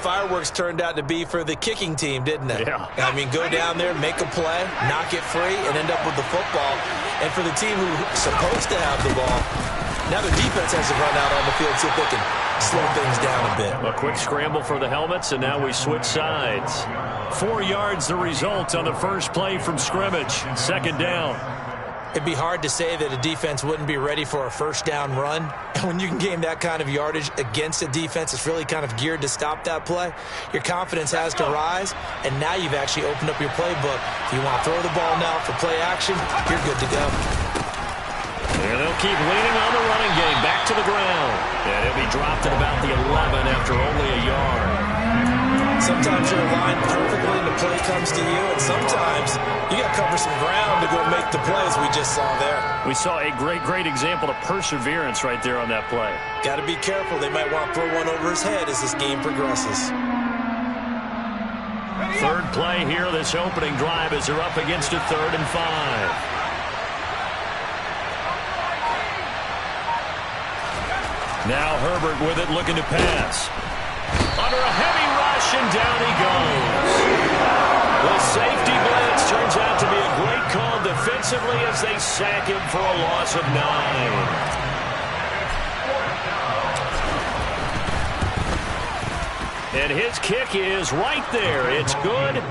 fireworks turned out to be for the kicking team, didn't they? Yeah. I mean, go down there, make a play, knock it free, and end up with the football. And for the team who's supposed to have the ball, now their defense has to run out on the field, see if they can slow things down a bit. A quick scramble for the helmets, and now we switch sides. 4 yards the result on the first play from scrimmage. Second down. It'd be hard to say that a defense wouldn't be ready for a first down run. And when you can gain that kind of yardage against a defense that's really kind of geared to stop that play, your confidence has to rise, and now you've actually opened up your playbook. If you want to throw the ball now for play action, you're good to go. And they'll keep leaning on the running game. Back to the ground. And he'll be dropped at about the 11 after only a yard. Sometimes you're aligned perfectly and the play comes to you, and sometimes you got to cover some ground to go make the plays we just saw there. We saw a great example of perseverance right there on that play. Got to be careful. They might want to throw one over his head as this game progresses. Third play here, this opening drive, as they're up against a 3rd and 5. Now Herbert with it, looking to pass. Under a heavy rush, and down he goes. The safety blitz turns out to be a great call defensively as they sack him for a loss of 9. And his kick is right there. It's good.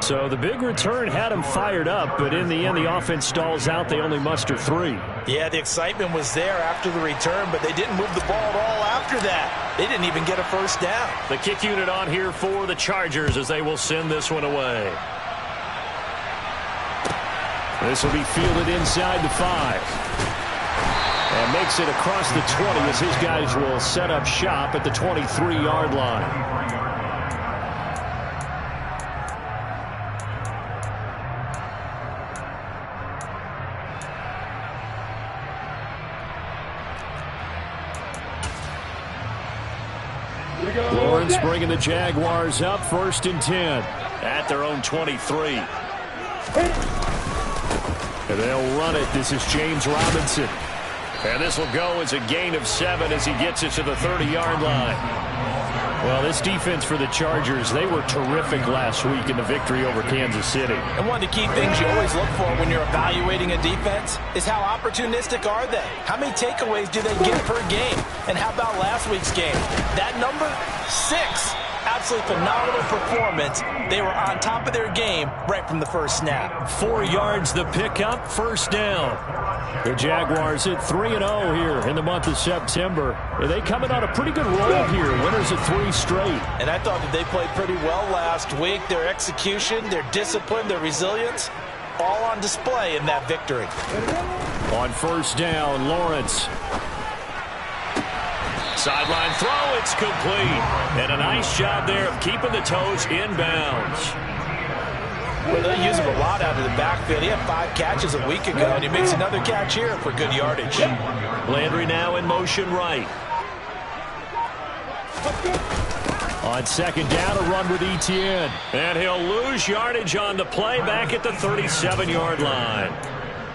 So the big return had him fired up, but in the end, the offense stalls out. They only muster 3. Yeah, the excitement was there after the return, but they didn't move the ball at all after that. They didn't even get a first down. The kick unit on here for the Chargers as they will send this one away. This will be fielded inside the 5. And makes it across the 20 as his guys will set up shop at the 23-yard line. Lawrence bringing the Jaguars up, 1st and 10 at their own 23. And they'll run it. This is James Robinson. And this will go as a gain of 7 as he gets it to the 30-yard line. Well, this defense for the Chargers, they were terrific last week in the victory over Kansas City. And one of the key things you always look for when you're evaluating a defense is how opportunistic are they? How many takeaways do they get per game? And how about last week's game? That number, 6. Absolutely phenomenal performance. They were on top of their game right from the first snap. 4 yards the pickup, first down. The Jaguars at 3-0 here in the month of September. They coming on a pretty good roll here. Winners of 3 straight. And I thought that they played pretty well last week. Their execution, their discipline, their resilience, all on display in that victory. On first down, Lawrence. Sideline throw, it's complete. And a nice job there of keeping the toes inbounds. Well, they use him a lot out of the backfield. He had 5 catches a week ago, and he makes another catch here for good yardage. Landry now in motion right. On second down, a run with Etienne. And he'll lose yardage on the play back at the 37-yard line.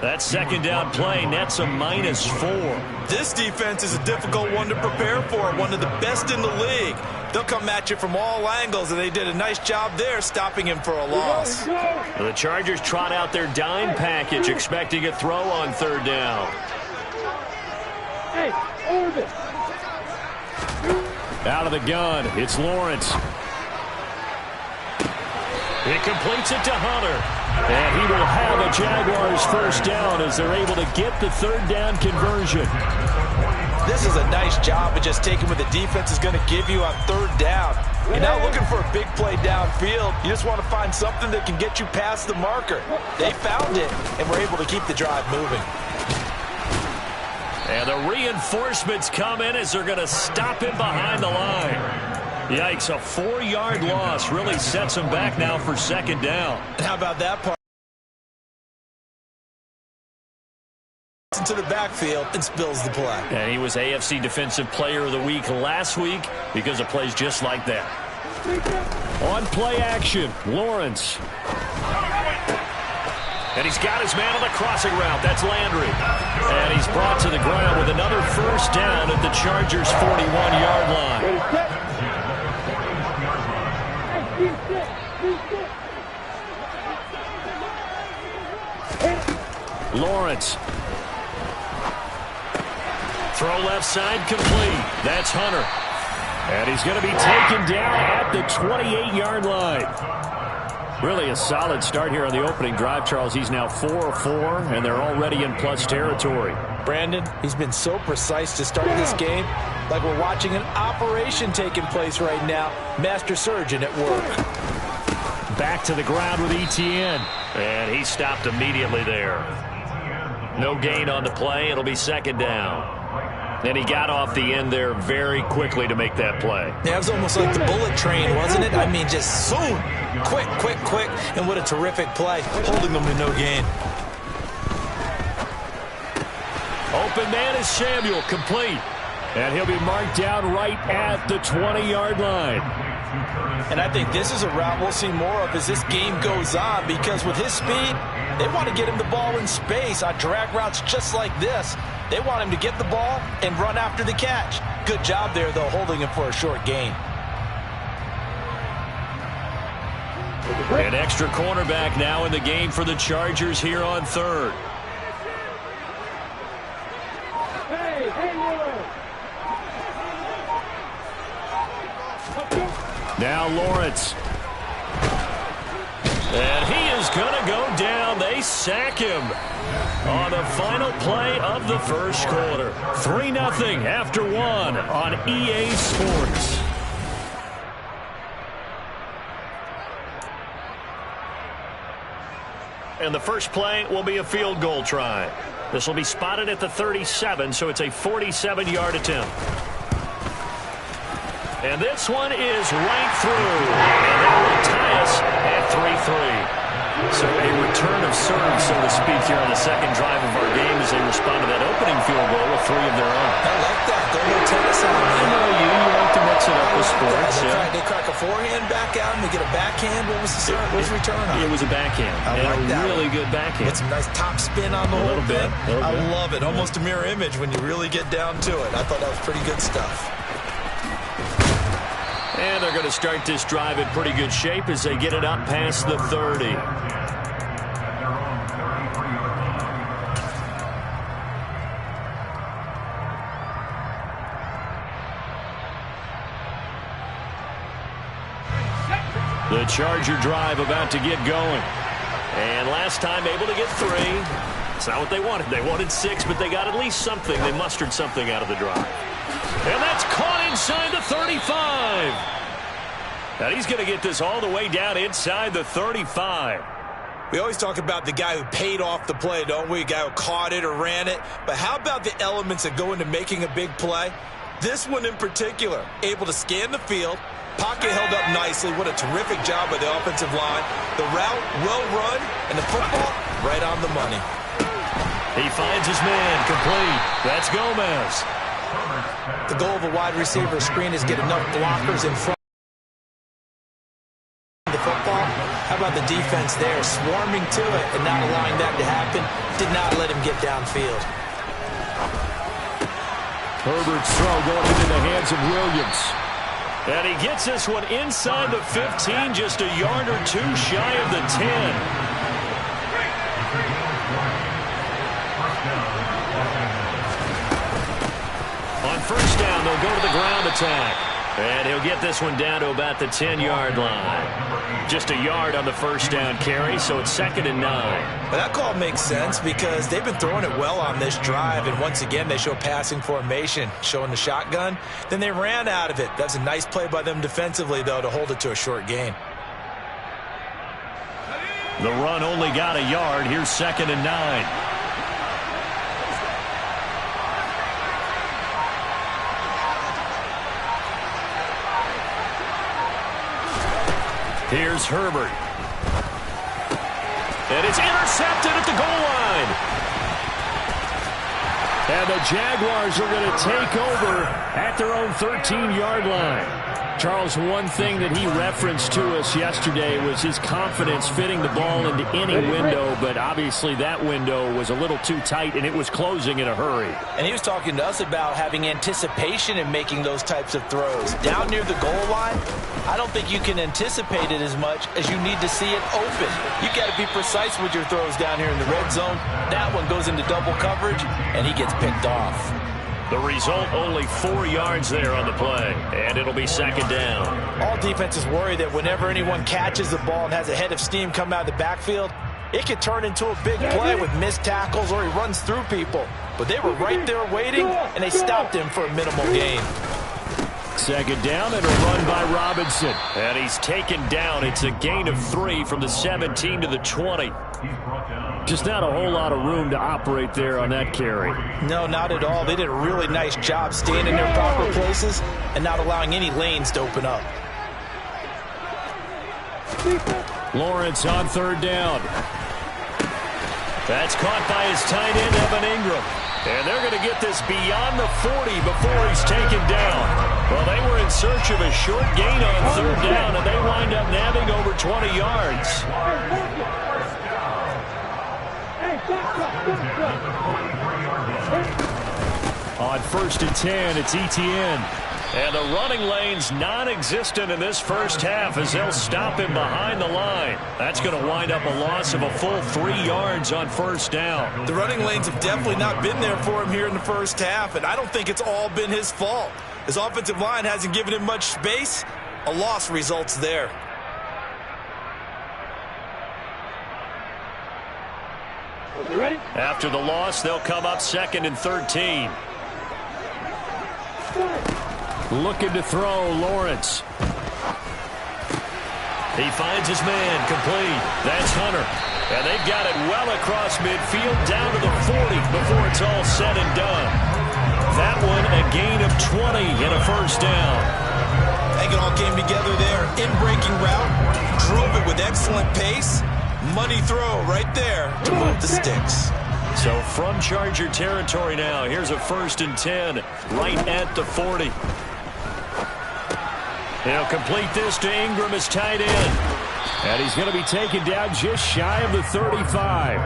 That second down play nets a -4. This defense is a difficult one to prepare for, one of the best in the league. They'll come at you from all angles, and they did a nice job there stopping him for a loss. The Chargers trot out their dime package, expecting a throw on third down. Out of the gun, it's Lawrence. He completes it to Hunter. And he will have a Jaguars first down as they're able to get the third down conversion. This is a nice job of just taking what the defense is going to give you on third down. You're not looking for a big play downfield. You just want to find something that can get you past the marker. They found it, and were able to keep the drive moving. And the reinforcements come in as they're going to stop him behind the line. Yikes, a 4-yard loss really sets him back now for second down. How about that part? Into the backfield and spills the play. And he was AFC Defensive Player of the Week last week because of plays just like that. On play action, Lawrence. And he's got his man on the crossing route. That's Landry. And he's brought to the ground with another first down at the Chargers' 41-yard line. Lawrence. Throw left side complete. That's Hunter. And he's going to be taken down at the 28-yard line. Really a solid start here on the opening drive, Charles. He's now 4 of 4, and they're already in plus territory. Brandon, he's been so precise to start this game, like we're watching an operation taking place right now. Master surgeon at work. Back to the ground with Etienne. And he stopped immediately there. No gain on the play. It'll be second down. And he got off the end there very quickly to make that play. Yeah, it was almost like the bullet train, wasn't it? I mean, just zoom. Quick, quick, quick. And what a terrific play, holding them to no gain. Open man is Samuel, complete. And he'll be marked down right at the 20-yard line. And I think this is a route we'll see more of as this game goes on, because with his speed, they want to get him the ball in space on drag routes just like this. They want him to get the ball and run after the catch. Good job there, though, holding him for a short gain. An extra cornerback now in the game for the Chargers here on third. Now Lawrence. And he is going to go down. They sack him on the final play of the first quarter. 3-0 after 1 on EA Sports. And the first play will be a field goal try. This will be spotted at the 37, so it's a 47-yard attempt. And this one is right through. And that will tie us at 3-3. So a return of serve, so to speak, here on the second drive of our game as they respond to that opening field goal with 3 of their own. I like that. Go to tennis on. I know you like to mix it up with sports. They crack a forehand back out and they get a backhand. What was the serve? What was the return on? It was a backhand. I like a that. Really good backhand. With some nice top spin on the whole thing. I love it. Almost a mirror image when you really get down to it. I thought that was pretty good stuff. And they're going to start this drive in pretty good shape as they get it up past the 30. The Charger drive about to get going. And last time able to get 3. It's not what they wanted. They wanted 6, but they got at least something. They mustered something out of the drive. And that's caught inside the 35. And he's going to get this all the way down inside the 35. We always talk about the guy who paid off the play, don't we? A guy who caught it or ran it. But how about the elements that go into making a big play? This one in particular, able to scan the field. Pocket held up nicely. What a terrific job by the offensive line. The route, well run, and the football, right on the money. He finds his man, complete. That's Gomez. The goal of a wide receiver screen is get enough blockers in front of the football. How about the defense there, swarming to it and not allowing that to happen? Did not let him get downfield. Herbert's throw going into the hands of Williams. And he gets this one inside the 15, just a yard or 2 shy of the 10. On first down, they'll go to the ground attack. And he'll get this one down to about the 10-yard line. Just a yard on the first down carry, so it's 2nd and 9. Well, that call makes sense because they've been throwing it well on this drive, and once again they show passing formation, showing the shotgun. Then they ran out of it. That's a nice play by them defensively, though, to hold it to a short gain. The run only got a yard. Here's 2nd and 9. Here's Herbert. And it's intercepted at the goal line. And the Jaguars are going to take over at their own 13-yard line. Charles, one thing that he referenced to us yesterday was his confidence fitting the ball into any window, but obviously that window was a little too tight, and it was closing in a hurry. And he was talking to us about having anticipation in making those types of throws. Down near the goal line, I don't think you can anticipate it as much as you need to see it open. You got to be precise with your throws down here in the red zone. That one goes into double coverage, and he gets picked off. The result, only 4 yards there on the play, and it'll be second down. All defenses worry that whenever anyone catches the ball and has a head of steam come out of the backfield, it could turn into a big play with missed tackles or he runs through people. But they were right there waiting, and they stopped him for a minimal gain. Second down and a run by Robinson. And he's taken down. It's a gain of 3 from the 17 to the 20. Just not a whole lot of room to operate there on that carry. No, not at all. They did a really nice job staying in their proper places and not allowing any lanes to open up. Lawrence on third down. That's caught by his tight end, Evan Ingram. And they're going to get this beyond the 40 before he's taken down. Well, they were in search of a short gain on third down, and they wind up nabbing over 20 yards. On first and 10, it's Etienne. And the running lane's non-existent in this first half as they'll stop him behind the line. That's going to wind up a loss of a full 3 yards on first down. The running lanes have definitely not been there for him here in the first half, and I don't think it's all been his fault. His offensive line hasn't given him much space. A loss results there. After the loss, they'll come up second and 13. Looking to throw, Lawrence. He finds his man, complete. That's Hunter. And they've got it well across midfield, down to the 40 before it's all said and done. That one, a gain of 20 and a first down. I think it all came together there. In-breaking route, drove it with excellent pace. Money throw right there to move the sticks. So from Charger territory now, here's a first and 10 right at the 40. He'll complete this to Ingram as tight end. And he's going to be taken down just shy of the 35.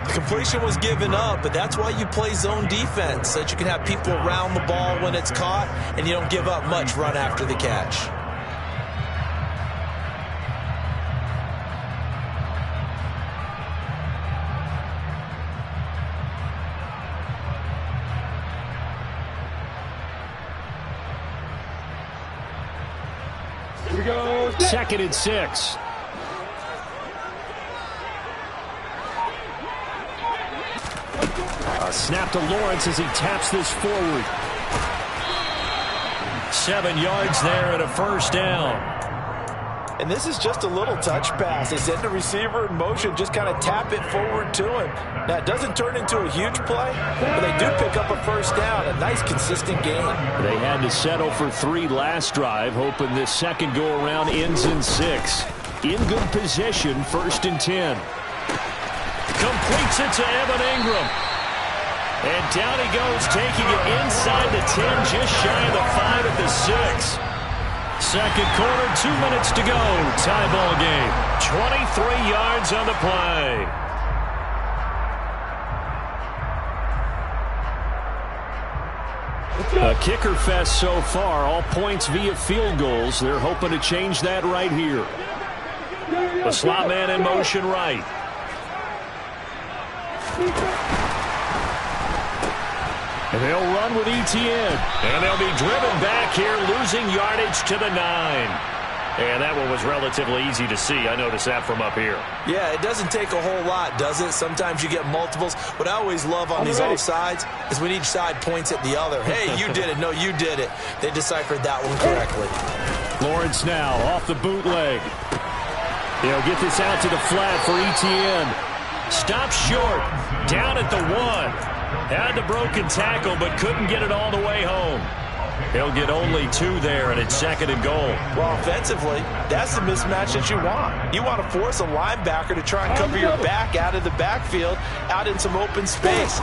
The completion was given up, but that's why you play zone defense, so that you can have people around the ball when it's caught, and you don't give up much run after the catch. Second and 6. A snap to Lawrence as he taps this forward. 7 yards there and a first down. And this is just a little touch pass. They send the receiver in motion, just kind of tap it forward to him. Now, it doesn't turn into a huge play, but they do pick up a first down, a nice, consistent gain. They had to settle for 3 last drive, hoping this second go-around ends in 6. In good position, first and 10. Completes it to Evan Ingram. And down he goes, taking it inside the 10, just shy of the 5 at the 6. Second quarter, 2 minutes to go. Tie ball game. 23 yards on the play. A kicker fest so far. All points via field goals. They're hoping to change that right here. The slot man in motion right. And they'll run with Etienne. And they'll be driven back here, losing yardage to the 9. And that one was relatively easy to see. I noticed that from up here. Yeah, it doesn't take a whole lot, does it? Sometimes you get multiples. What I always love on these offsides is when each side points at the other. Hey, you did it. No, you did it. They deciphered that one correctly. Lawrence now off the bootleg. He'll get this out to the flat for Etienne. Stops short. Down at the 1. Had the broken tackle, but couldn't get it all the way home. He'll get only 2 there, and it's second and goal. Well, offensively, that's the mismatch that you want. You want to force a linebacker to try and cover your back out of the backfield, out in some open space.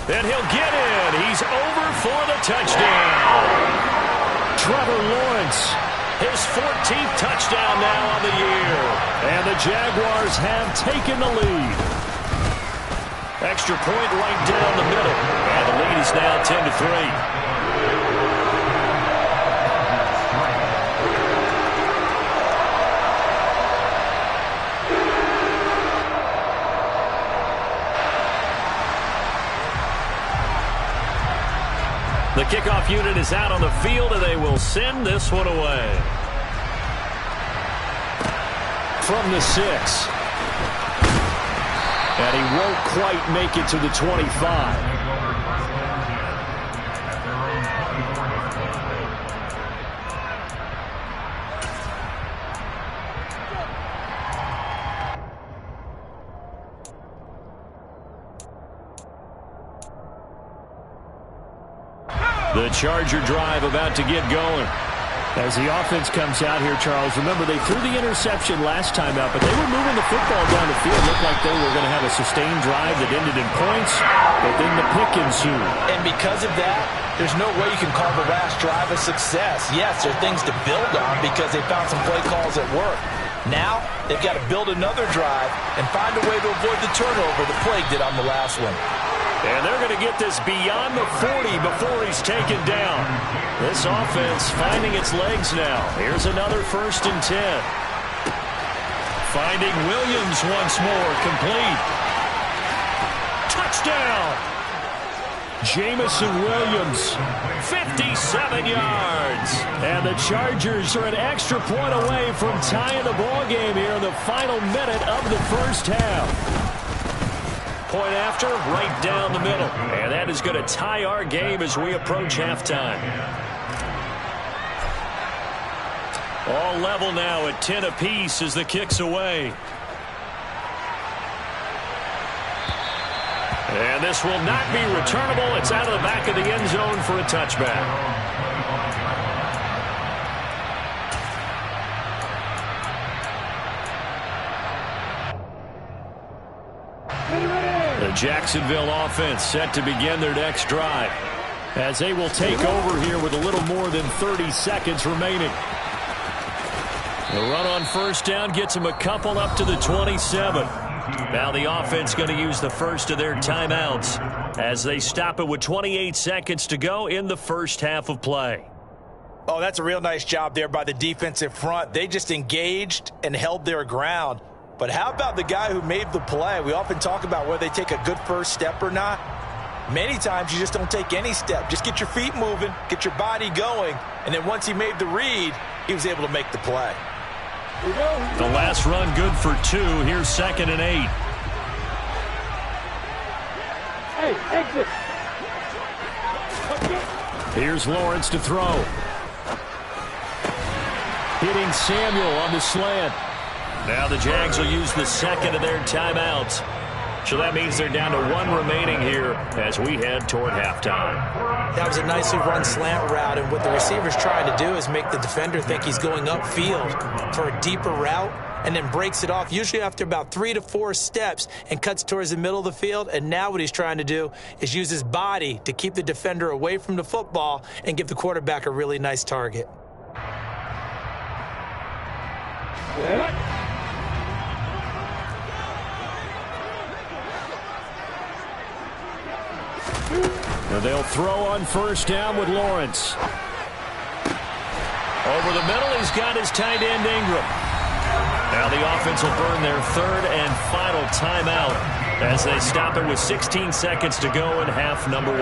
Then he'll get in. He's over for the touchdown. Trevor Lawrence. His 14th touchdown now on the year. And the Jaguars have taken the lead. Extra point right down the middle. And the lead is now 10-3. The kickoff unit is out on the field, and they will send this one away. From the 6. And he won't quite make it to the 25. The Charger drive about to get going. As the offense comes out here, Charles, remember they threw the interception last time out, but they were moving the football down the field. Looked like they were going to have a sustained drive that ended in points, but then the pick ensued. And because of that, there's no way you can call the last drive a success. Yes, there are things to build on because they found some play calls that work. Now, they've got to build another drive and find a way to avoid the turnover the Plague did on the last one. And they're going to get this beyond the 40 before he's taken down. This offense finding its legs now. Here's another 1st and 10. Finding Williams once more, complete. Touchdown! Jamison Williams, 57 yards. And the Chargers are an extra point away from tying the ball game here in the final minute of the first half. Point after, right down the middle. And that is going to tie our game as we approach halftime. All level now at 10 apiece as the kick's away. And this will not be returnable. It's out of the back of the end zone for a touchback. The Jacksonville offense set to begin their next drive as they will take over here with a little more than 30 seconds remaining. The run on 1st down gets them a couple up to the 27. Now the offense going to use the first of their timeouts as they stop it with 28 seconds to go in the first half of play. Oh, that's a real nice job there by the defensive front. They just engaged and held their ground. But how about the guy who made the play? We often talk about whether they take a good first step or not. Many times you just don't take any step. Just get your feet moving, get your body going, and then once he made the read, he was able to make the play. The last run good for 2. Here's 2nd and 8. Hey, exit. Here's Lawrence to throw. Hitting Samuel on the slant. Now the Jags will use the second of their timeouts. So that means they're down to 1 remaining here as we head toward halftime. That was a nicely run slant route, and what the receiver's trying to do is make the defender think he's going upfield for a deeper route and then breaks it off, usually after about 3 to 4 steps, and cuts towards the middle of the field. And now what he's trying to do is use his body to keep the defender away from the football and give the quarterback a really nice target. And they'll throw on 1st down with Lawrence. Over the middle, he's got his tight end Ingram. Now the offense will burn their 3rd and final timeout as they stop it with 16 seconds to go in half number 1.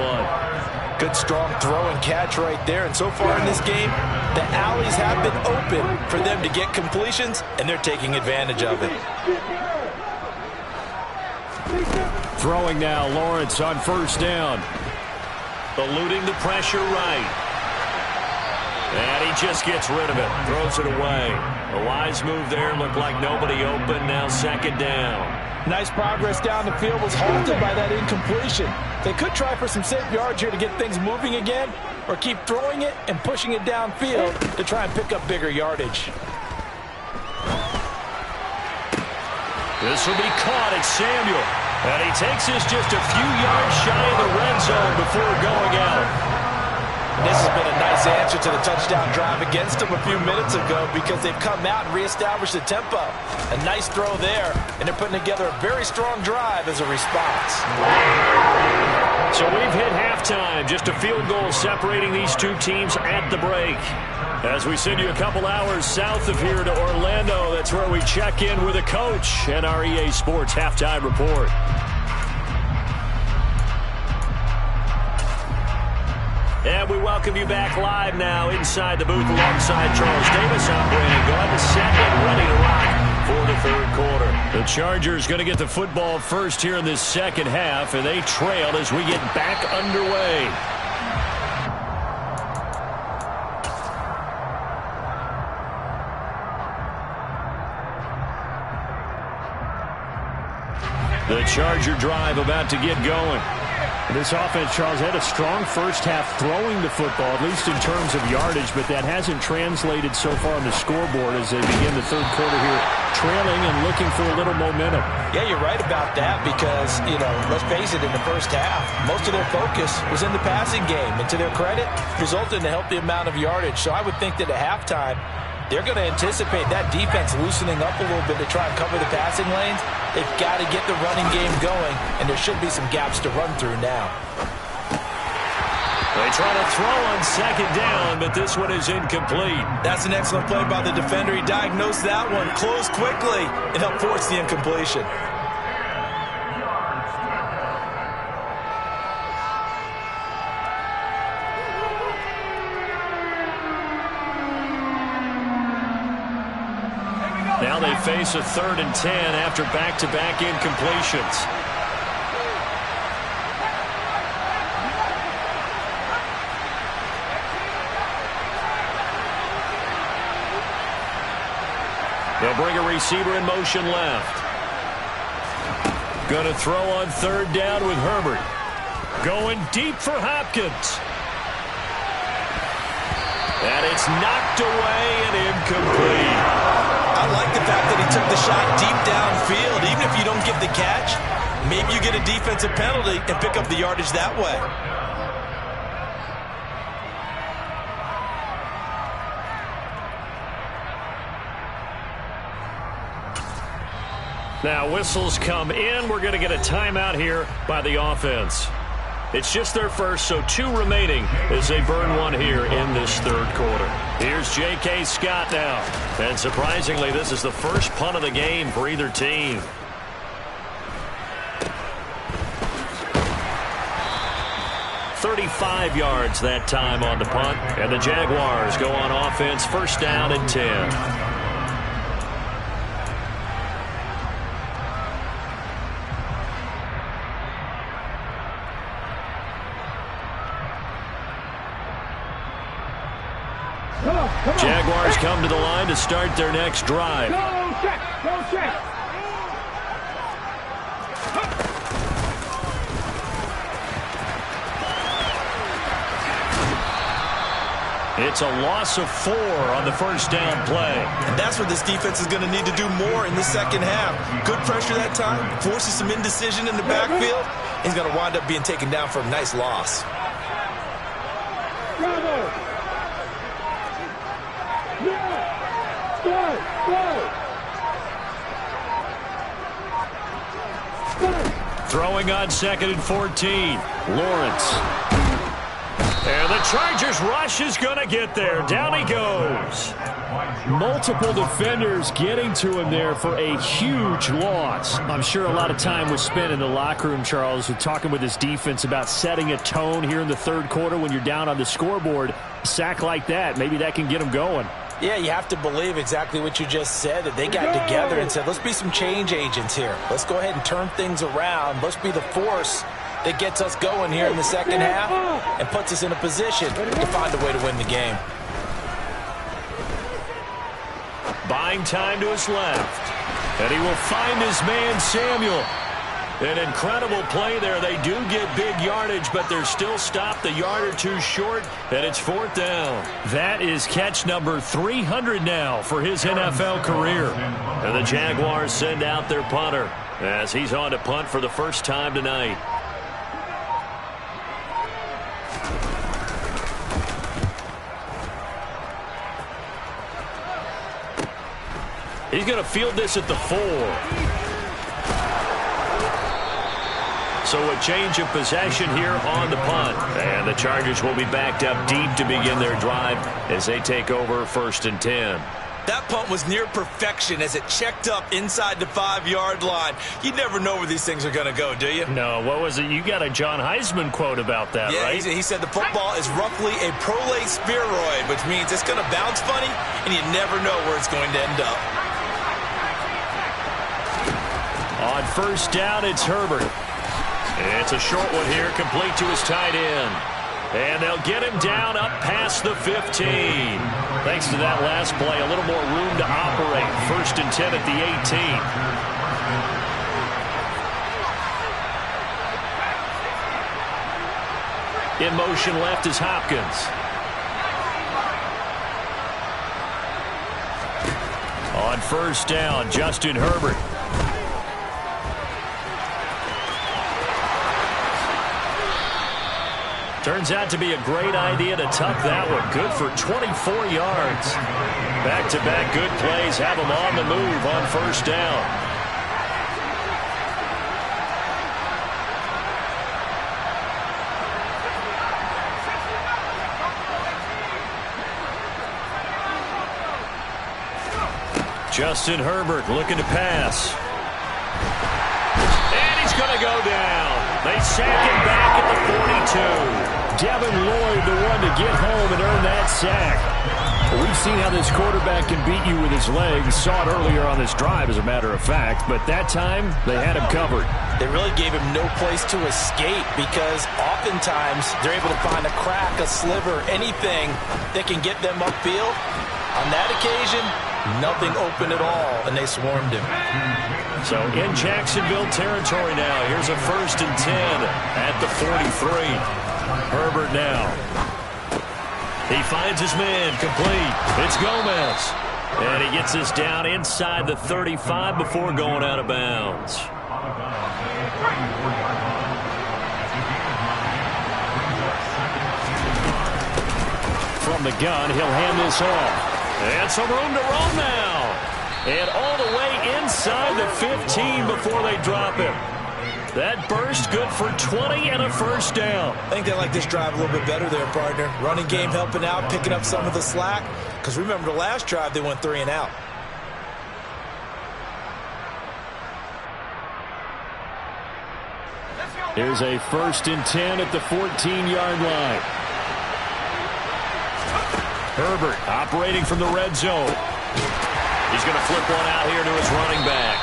Good strong throw and catch right there. And so far in this game, the alleys have been open for them to get completions, and they're taking advantage of it. Throwing now, Lawrence on 1st down. Eluding the pressure right. And he just gets rid of it. Throws it away. A wise move there. Looked like nobody open. Now 2nd down. Nice progress down the field. Was halted by that incompletion. They could try for some safe yards here to get things moving again, or keep throwing it and pushing it downfield to try and pick up bigger yardage. This will be caught at Samuel. And he takes this just a few yards shy of the red zone before going out. And this has been a nice answer to the touchdown drive against them a few minutes ago because they've come out and reestablished the tempo. A nice throw there, and they're putting together a very strong drive as a response. So we've hit halftime. Just a field goal separating these two teams at the break. As we send you a couple hours south of here to Orlando, that's where we check in with a coach and our EA Sports Halftime Report. And we welcome you back live now inside the booth alongside Charles Davis. I'm Brandon Gaudin, set and ready to rock for the third quarter. The Chargers going to get the football first here in this second half, and they trail as we get back underway. The Charger drive about to get going. This offense, Charles, had a strong first half throwing the football, at least in terms of yardage, but that hasn't translated so far on the scoreboard as they begin the third quarter here, trailing and looking for a little momentum. Yeah, you're right about that because, let's face it, in the first half, most of their focus was in the passing game. And to their credit, resulted in a healthy amount of yardage. So I would think that at halftime, they're going to anticipate that defense loosening up a little bit to try and cover the passing lanes. They've got to get the running game going, and there should be some gaps to run through now. They try to throw on second down, but this one is incomplete. That's an excellent play by the defender. He diagnosed that one, closed quickly, and helped force the incompletion. Now they face a 3rd and 10 after back-to-back incompletions. They'll bring a receiver in motion left. Going to throw on 3rd down with Herbert. Going deep for Hopkins. And it's knocked away and incomplete. I like the fact that he took the shot deep downfield. Even if you don't get the catch, maybe you get a defensive penalty and pick up the yardage that way. Now whistles come in. We're going to get a timeout here by the offense. It's just their first, so 2 remaining as they burn one here in this third quarter. Here's J.K. Scott now. And surprisingly, this is the first punt of the game for either team. "35 yards that time on the punt. And the Jaguars go on offense, 1st down and 10. Jaguars come to the line to start their next drive. Go check! Go check! It's a loss of 4 on the 1st down play. And that's what this defense is going to need to do more in the second half. Good pressure that time, forces some indecision in the backfield. He's going to wind up being taken down for a nice loss. Bravo! Throwing on 2nd and 14. Lawrence. And the Chargers rush is going to get there. Down he goes. Multiple defenders getting to him there for a huge loss. I'm sure a lot of time was spent in the locker room, Charles, with talking with his defense about setting a tone here in the third quarter when you're down on the scoreboard. A sack like that, maybe that can get him going. Yeah, you have to believe exactly what you just said, that they got together and said, let's be some change agents here. Let's go ahead and turn things around. Let's be the force that gets us going here in the second half and puts us in a position to find a way to win the game. Buying time to his left. And he will find his man, Samuel. An incredible play there. They do get big yardage, but they're still stopped a yard or 2 short, and it's 4th down. That is catch number 300 now for his NFL career. And the Jaguars send out their punter as he's on to punt for the first time tonight. He's going to field this at the 4. So a change of possession here on the punt. And the Chargers will be backed up deep to begin their drive as they take over 1st and 10. That punt was near perfection as it checked up inside the 5-yard line. You never know where these things are going to go, do you? No, what was it? You got a John Heisman quote about that, yeah, right? He said the football is roughly a prolate spheroid, which means it's going to bounce funny, and you never know where it's going to end up. On 1st down, it's Herbert. It's a short one here, complete to his tight end. And they'll get him down up past the 15. Thanks to that last play, a little more room to operate. 1st and 10 at the 18. In motion left is Hopkins. On 1st down, Justin Herbert. Turns out to be a great idea to tuck that one. Good for 24 yards. Back-to-back good plays have him on the move on 1st down. Justin Herbert looking to pass. And he's going to go down. They sack him back at the 42. Devin Lloyd, the one to get home and earn that sack. We've seen how this quarterback can beat you with his legs. Saw it earlier on this drive, as a matter of fact. But that time, they had him covered. They really gave him no place to escape because oftentimes they're able to find a crack, a sliver, anything that can get them upfield. On that occasion, nothing open at all, and they swarmed him. So in Jacksonville territory now. Here's a 1st and 10 at the 43. Herbert now. He finds his man, complete. It's Gomez. And he gets this down inside the 35 before going out of bounds. From the gun, he'll hand this off. And some room to roam now. And all the way inside the 15 before they drop him. That burst good for 20 and a 1st down. I think they like this drive a little bit better there, partner. Running game helping out, picking up some of the slack. Because remember the last drive, they went 3 and out. Here's a 1st and 10 at the 14-yard line. Herbert operating from the red zone. He's going to flip one out here to his running back.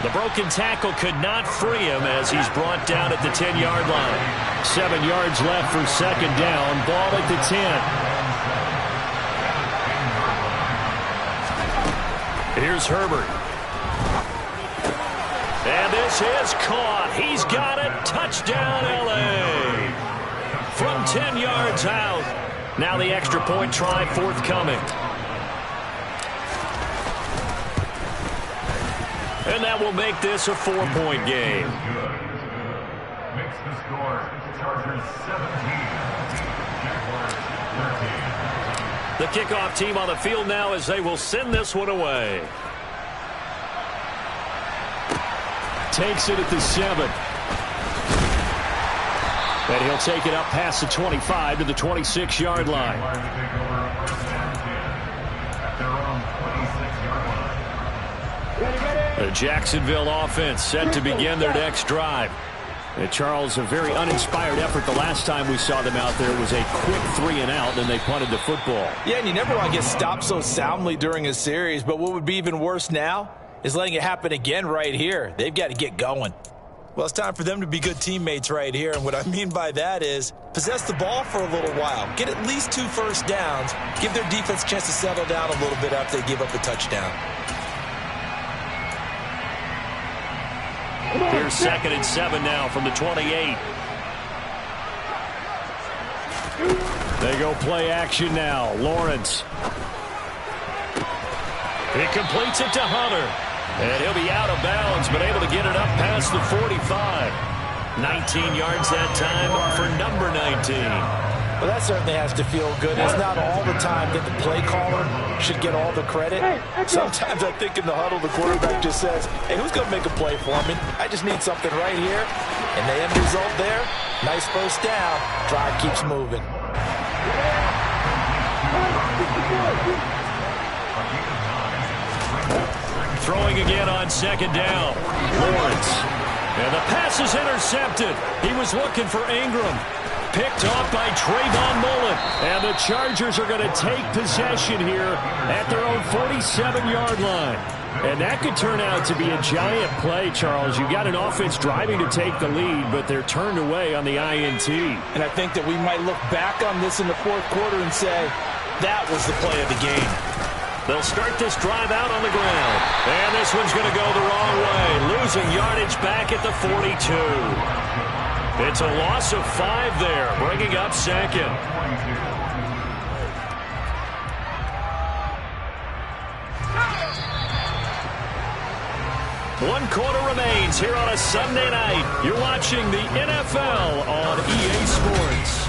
The broken tackle could not free him as he's brought down at the 10-yard line. 7 yards left for 2nd down. Ball at the 10. Here's Herbert. And this is caught. He's got it. Touchdown, L.A. From 10 yards out. Now the extra point try forthcoming. And that will make this a 4-point game. Makes the score Chargers 17, Jaguars 13. The kickoff team on the field now as they will send this one away. Takes it at the 7. And he'll take it up past the 25 to the 26-yard line. The Jacksonville offense set to begin their next drive. Charles, a very uninspired effort. The last time we saw them out there was a quick 3 and out, and they punted the football. Yeah, and you never want to get stopped so soundly during a series, but what would be even worse now is letting it happen again right here. They've got to get going. Well, it's time for them to be good teammates right here, and what I mean by that is possess the ball for a little while, get at least 2 first downs, give their defense a chance to settle down a little bit after they give up a touchdown. Here's 2nd and 7 now from the 28. They go play action now. Lawrence. He completes it to Hunter. And he'll be out of bounds, but able to get it up past the 45. 19 yards that time for number 19. Well, that certainly has to feel good. It's not all the time that the play caller should get all the credit. Sometimes I think in the huddle, the quarterback just says, hey, who's going to make a play for me? I just need something right here. And the end result there, nice first down. Drive keeps moving. Throwing again on second down. Lawrence. And the pass is intercepted. He was looking for Ingram. Picked off by Trayvon Mullen. And the Chargers are going to take possession here at their own 47-yard line. And that could turn out to be a giant play, Charles. You've got an offense driving to take the lead, but they're turned away on the INT. And I think that we might look back on this in the fourth quarter and say, that was the play of the game. They'll start this drive out on the ground. And this one's going to go the wrong way. Losing yardage back at the 42. It's a loss of 5 there, bringing up second. One quarter remains here on a Sunday night. You're watching the NFL on EA Sports.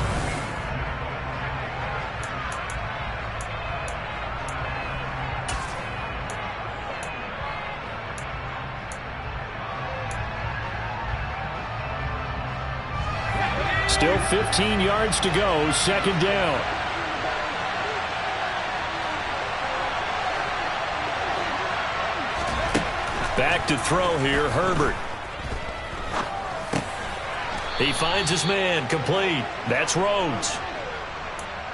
Still 15 yards to go, second down. Back to throw here, Herbert. He finds his man, complete. That's Rhodes.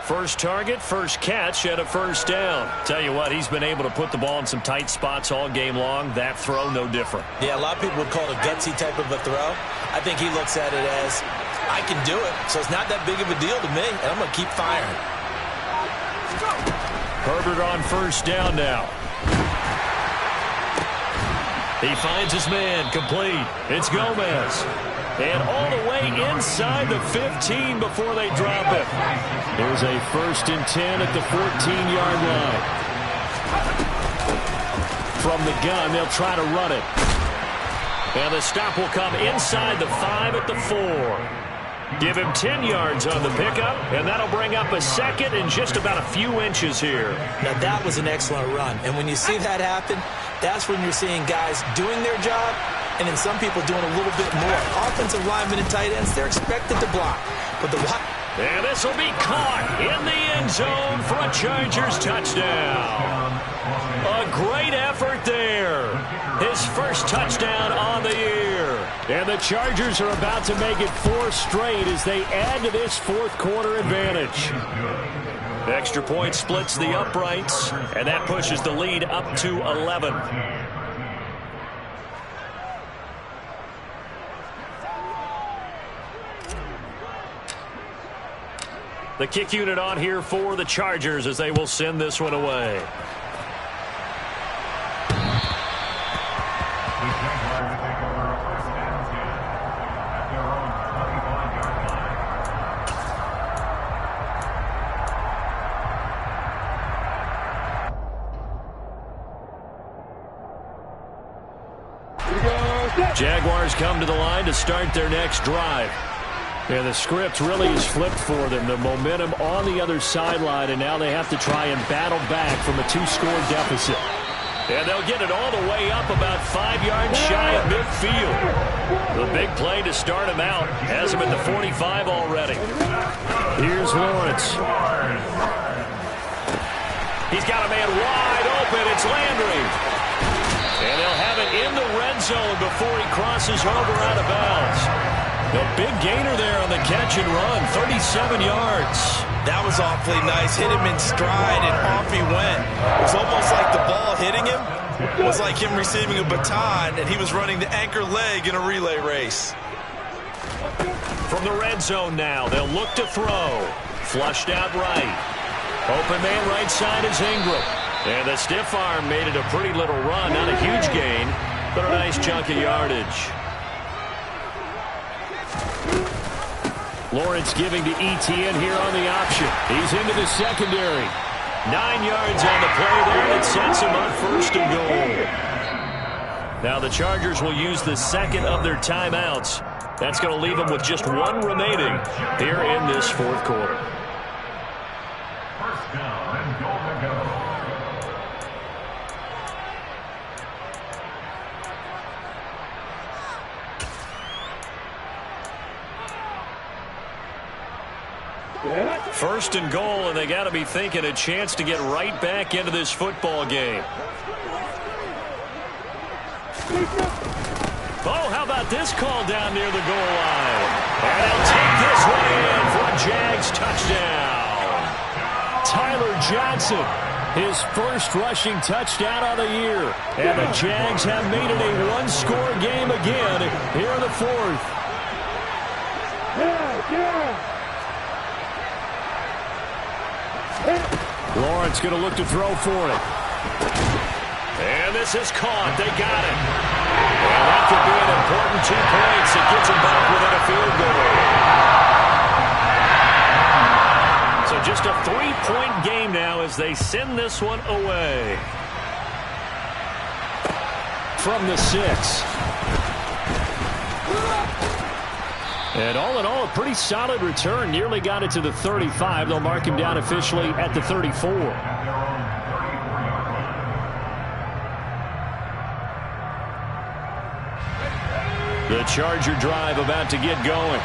First target, first catch at a first down. Tell you what, he's been able to put the ball in some tight spots all game long. That throw, no different. Yeah, a lot of people would call it a gutsy type of a throw. I think he looks at it as, I can do it, so it's not that big of a deal to me, and I'm going to keep firing. Herbert on first down now. He finds his man, complete. It's Gomez. And all the way inside the 15 before they drop it. There's a 1st and 10 at the 14-yard line. From the gun, they'll try to run it. And the stop will come inside the 5 at the 4. Give him 10 yards on the pickup, and that'll bring up a second and just about a few inches here. Now, that was an excellent run. And when you see that happen, that's when you're seeing guys doing their job and then some people doing a little bit more. Offensive linemen and tight ends, they're expected to block. But the what? And this will be caught in the end zone for a Chargers touchdown. A great effort there. His first touchdown on the year. And the Chargers are about to make it 4 straight as they add to this fourth quarter advantage. Extra point splits the uprights, and that pushes the lead up to 11. The kick unit on here for the Chargers as they will send this one away. Jaguars come to the line to start their next drive. And the script really is flipped for them. The momentum on the other sideline, and now they have to try and battle back from a 2-score deficit. And they'll get it all the way up about 5 yards shy of midfield. The big play to start him out has him at the 45 already. Here's Lawrence. He's got a man wide open. It's Landry. And they'll have it in the red zone before he crosses over out of bounds. A big gainer there on the catch and run, 37 yards. That was awfully nice. Hit him in stride, and off he went. It was almost like the ball hitting him was like him receiving a baton, and he was running the anchor leg in a relay race. From the red zone now, they'll look to throw. Flushed out right. Open man right side is Ingram. And the stiff arm made it a pretty little run. Not a huge gain, but a nice chunk of yardage. Lawrence giving to Etienne here on the option. He's into the secondary. 9 yards on the play there. That sets him up 1st and goal. Now the Chargers will use the second of their timeouts. That's going to leave them with just 1 remaining here in this fourth quarter. First and goal, and they got to be thinking a chance to get right back into this football game. Oh, how about this call down near the goal line? And they'll take this one in for a Jags touchdown. Tyler Johnson, his first rushing touchdown of the year. And the Jags have made it a one-score game again here in the fourth. Lawrence going to look to throw for it. And this is caught. They got it. And that could be an important 2 points. It gets them back within a field goal. So just a 3-point game now as they send this one away. From the 6. And all in all, a pretty solid return. Nearly got it to the 35. They'll mark him down officially at the 34. The Charger drive about to get going.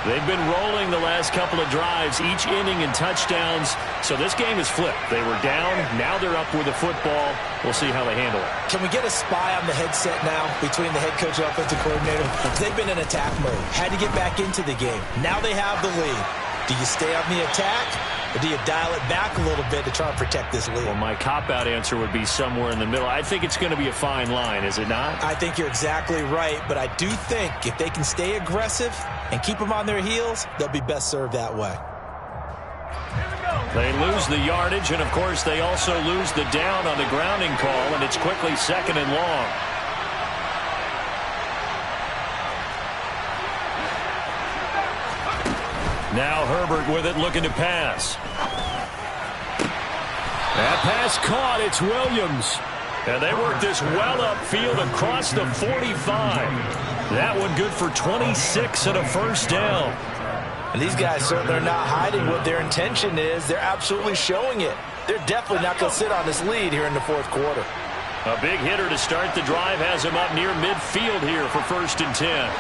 They've been rolling the last couple of drives, each inning in touchdowns. So this game is flipped. They were down. Now they're up with the football. We'll see how they handle it. Can we get a spy on the headset now between the head coach and offensive coordinator? They've been in attack mode. Had to get back into the game. Now they have the lead. Do you stay on the attack, or do you dial it back a little bit to try and protect this lead? Well, my cop-out answer would be somewhere in the middle. I think it's going to be a fine line, is it not? I think you're exactly right, but I do think if they can stay aggressive and keep them on their heels, they'll be best served that way. They lose the yardage, and, of course, they also lose the down on the grounding call, and it's quickly 2nd and long. Now Herbert with it, looking to pass. That pass caught. It's Williams. And they work this well upfield across the 45. That one good for 26 and a first down. And these guys certainly are not hiding what their intention is. They're absolutely showing it. They're definitely not going to sit on this lead here in the fourth quarter. A big hitter to start the drive has him up near midfield here for 1st and 10.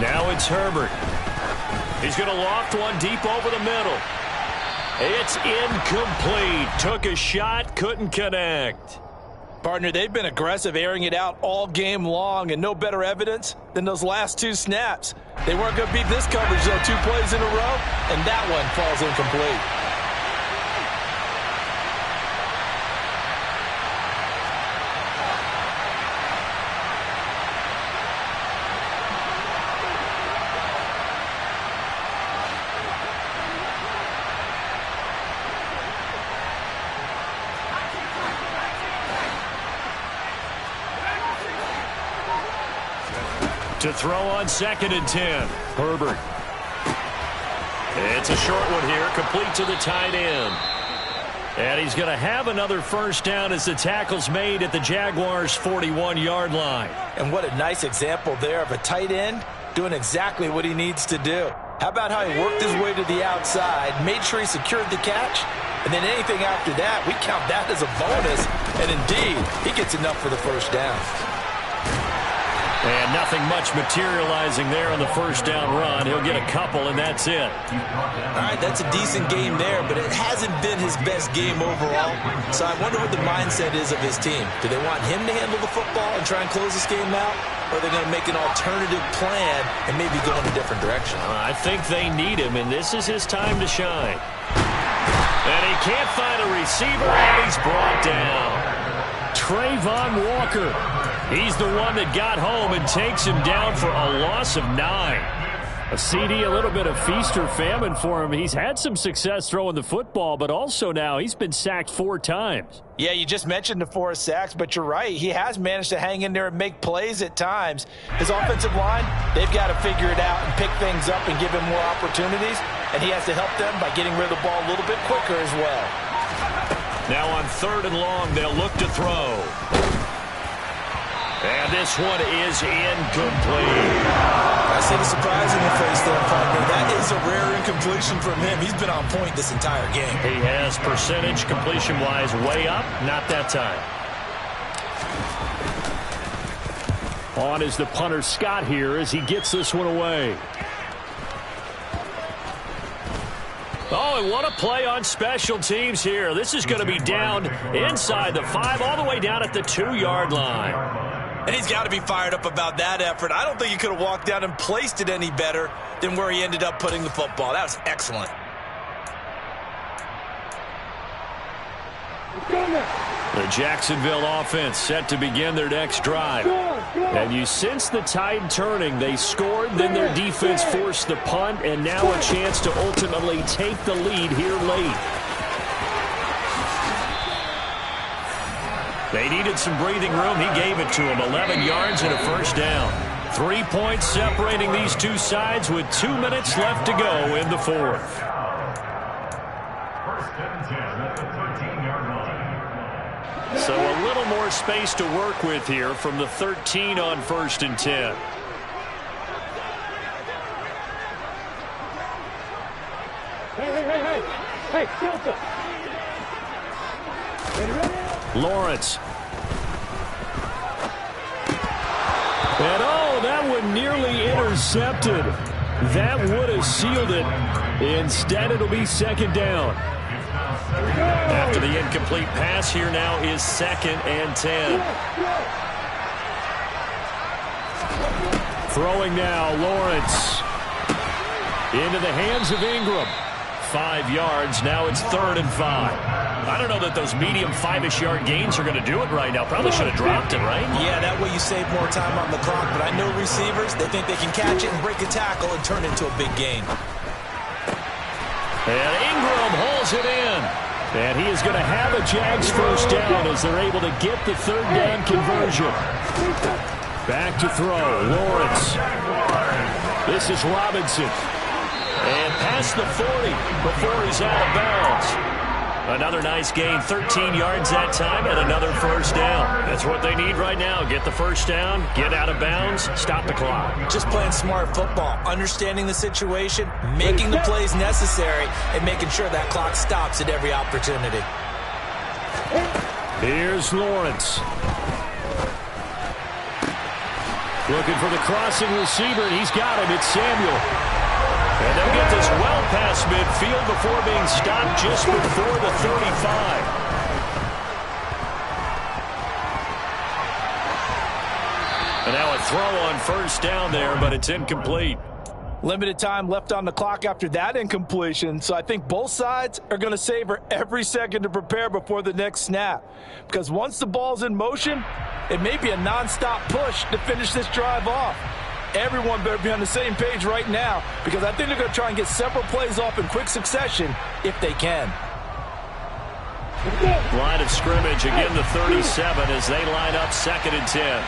Now it's Herbert. He's going to loft one deep over the middle. It's incomplete. Took a shot, couldn't connect. Partner, they've been aggressive, airing it out all game long, and no better evidence than those last 2 snaps. They weren't going to beat this coverage, though, 2 plays in a row, and that one falls incomplete. To throw on 2nd and 10. Herbert. It's a short one here, complete to the tight end. And he's going to have another first down as the tackle's made at the Jaguars' 41-yard line. And what a nice example there of a tight end doing exactly what he needs to do. How about how he worked his way to the outside, made sure he secured the catch, and then anything after that, we count that as a bonus. And indeed, he gets enough for the first down. And nothing much materializing there on the first down run. He'll get a couple, and that's it. All right, that's a decent game there, but it hasn't been his best game overall. So I wonder what the mindset is of his team. Do they want him to handle the football and try and close this game out? Or are they going to make an alternative plan and maybe go in a different direction? I think they need him, and this is his time to shine. And he can't find a receiver, and he's brought down. Trayvon Walker. He's the one that got home and takes him down for a loss of 9. A CD, a little bit of feast or famine for him. He's had some success throwing the football, but also now he's been sacked 4 times. Yeah, you just mentioned the 4 sacks, but you're right. He has managed to hang in there and make plays at times. His offensive line, they've got to figure it out and pick things up and give him more opportunities, and he has to help them by getting rid of the ball a little bit quicker as well. Now on 3rd and long, they'll look to throw. And this one is incomplete. I see the surprise in your face there, partner. That is a rare incompletion from him. He's been on point this entire game. He has percentage completion-wise way up. Not that time. On is the punter Scott here as he gets this one away. Oh, and what a play on special teams here. This is going to be down inside the 5, all the way down at the 2-yard line. And he's got to be fired up about that effort. I don't think he could have walked down and placed it any better than where he ended up putting the football. That was excellent. The Jacksonville offense set to begin their next drive. And you sense the tide turning. They scored, then their defense forced the punt, and now a chance to ultimately take the lead here late. They needed some breathing room. He gave it to them. 11 yards and a first down. 3 points separating these two sides with 2 minutes left to go in the fourth. First and 10 at the 13-yard line. So a little more space to work with here from the 13 on 1st and 10. Hey, Delta. Lawrence. And oh, that one nearly intercepted. That would have sealed it. Instead, it'll be second down. After the incomplete pass, here now is 2nd and 10. Throwing now, Lawrence. Into the hands of Ingram. 5 yards, now it's 3rd and 5. I don't know that those medium 5-ish yard gains are going to do it right now. Probably should have dropped it, right? Yeah, that way you save more time on the clock. But I know receivers, they think they can catch it and break a tackle and turn it into a big gain. And Ingram holds it in. And he is going to have a Jags first down as they're able to get the 3rd down conversion. Back to throw, Lawrence. This is Robinson. And past the 40 before he's out of bounds. Another nice gain, 13 yards that time, and another first down. That's what they need right now. Get the first down, get out of bounds, stop the clock. Just playing smart football, understanding the situation, making the plays necessary, and making sure that clock stops at every opportunity. Here's Lawrence. Looking for the crossing receiver, and he's got him. It's Samuel. And they'll get this well past midfield before being stopped just before the 35. And now a throw on first down there, but it's incomplete. Limited time left on the clock after that incompletion, so I think both sides are going to savor every second to prepare before the next snap. Because once the ball's in motion, it may be a nonstop push to finish this drive off. Everyone better be on the same page right now because I think they're going to try and get several plays off in quick succession if they can. Line of scrimmage, again the 37 as they line up 2nd and 10.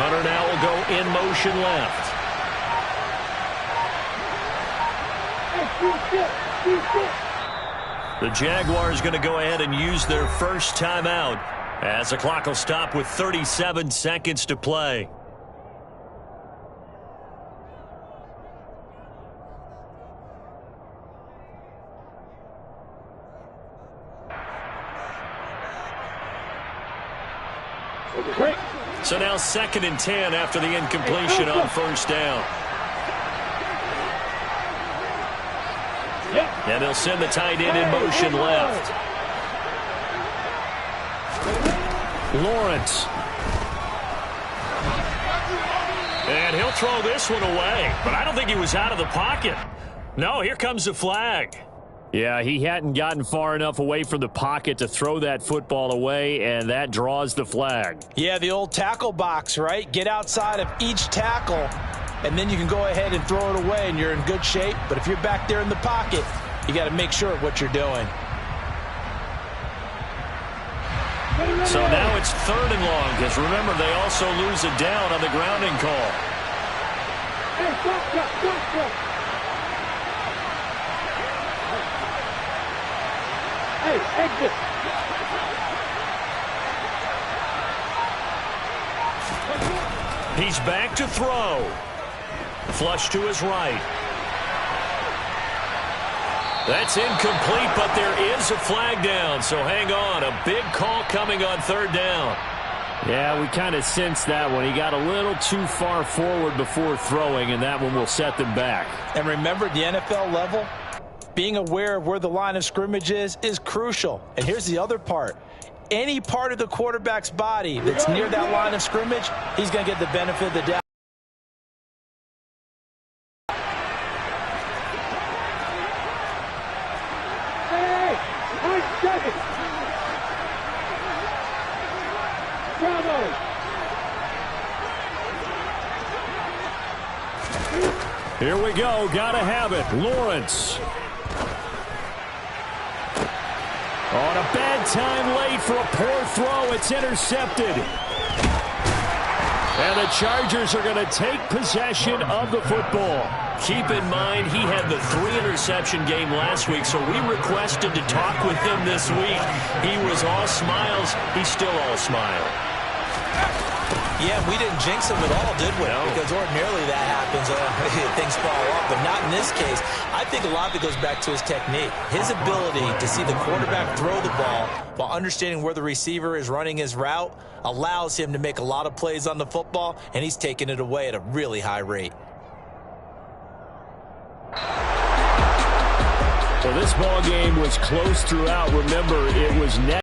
Hunter now will go in motion left. The Jaguars going to go ahead and use their first timeout as the clock will stop with 37 seconds to play. So now 2nd and 10 after the incompletion on first down. And they'll send the tight end in motion left. Lawrence. And he'll throw this one away, but I don't think he was out of the pocket. No, here comes the flag. Yeah, he hadn't gotten far enough away from the pocket to throw that football away, and that draws the flag. Yeah, the old tackle box, right? Get outside of each tackle, and then you can go ahead and throw it away, and you're in good shape. But if you're back there in the pocket, you got to make sure of what you're doing. So now it's 3rd and long, because remember, they also lose a down on the grounding call. Hey, exit. He's back to throw. Flush to his right. That's incomplete, but there is a flag down, so hang on. A big call coming on third down. Yeah, we kind of sensed that one. He got a little too far forward before throwing, and that one will set them back. And remember, the NFL level, being aware of where the line of scrimmage is crucial. And here's the other part. Any part of the quarterback's body that's near that line of scrimmage, he's going to get the benefit of the doubt. Hey, nice second. Bravo. Here we go. Got to have it. Lawrence. On a bad time late for a poor throw. It's intercepted. And the Chargers are going to take possession of the football. Keep in mind, he had the 3-interception game last week, so we requested to talk with him this week. He was all smiles. He's still all smile. Yeah, we didn't jinx him at all, did we? No. Because ordinarily that happens. Things fall off, but not in this case. I think a lot of it goes back to his technique. His ability to see the quarterback throw the ball while understanding where the receiver is running his route allows him to make a lot of plays on the football, and he's taking it away at a really high rate. So this ball game was close throughout. Remember, it was net.